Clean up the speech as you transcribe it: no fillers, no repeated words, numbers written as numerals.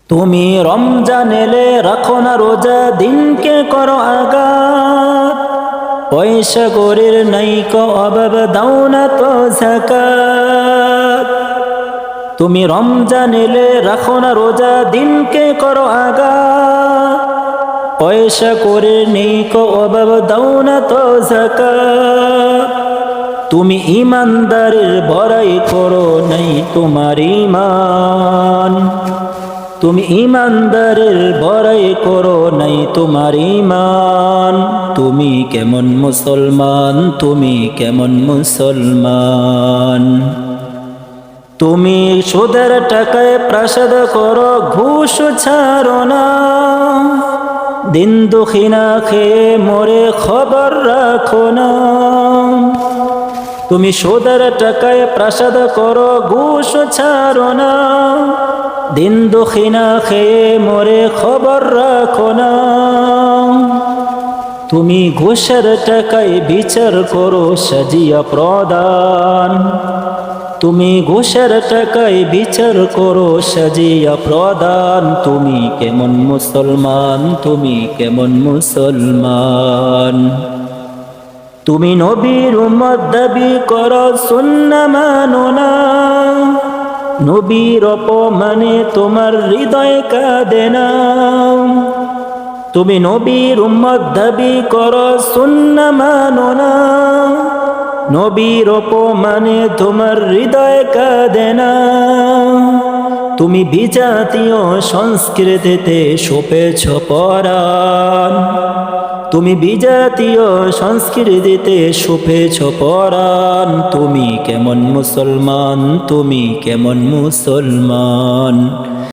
তুমি রমজান এলে রাখো না রোজা, দিনকে করো আঘাত। পয়সা গরির নাইকো অভাব, দাও না তো যাকাত। তুমি রমজান এলে রাখো না রোজা, দিনকে করো আঘাত। পয়সা করে নেইকো অভাব, দাও না তো যাকাত। তুমি ইমানদারের বড়াই করো, নাই তোমার ঈমান। তুমি ইমানদারের বড়াই করো, নাই তোমার ঈমান। তুমি কেমন মুসলমান, তুমি কেমন মুসলমান। তুমি সুদের টাকায় প্রাসাদ করো, ঘুষ ছাড়ো না। দিন দুখিনা খেয়ে মরে খবর রাখো না। তুমি সুদের টাকায় প্রাসাদ করো, ঘুষ ছাড়ো না। দিন দুখিনা খেয়ে মরে খবর রাখো না। তুমি ঘুষের টাকায় বিচার করো, সাজিয়া প্রদান। তুমি ঘুষের টাকায় বিচার করো, সাজিয়া প্রদান। তুমি কেমন মুসলমান, তুমি কেমন মুসলমান। তুমি নবীর উম্মত দাবি করো, সুন্নাহ মানো না। নবীর অপমানে তোমার হৃদয় কাঁদে না। তুমি নবীর উম্মত দাবি করো, সুন্নাহ মানো না। নবীর অপমানে তোমার হৃদয় কাঁদে না। তুমি বিজাতীয় সংস্কৃতিতে সপেছ পরাণ। তুমি বিজাতীয় সংস্কৃতিতে সপেছ পরাণ। তুমি কেমন মুসলমান, তুমি কেমন মুসলমান।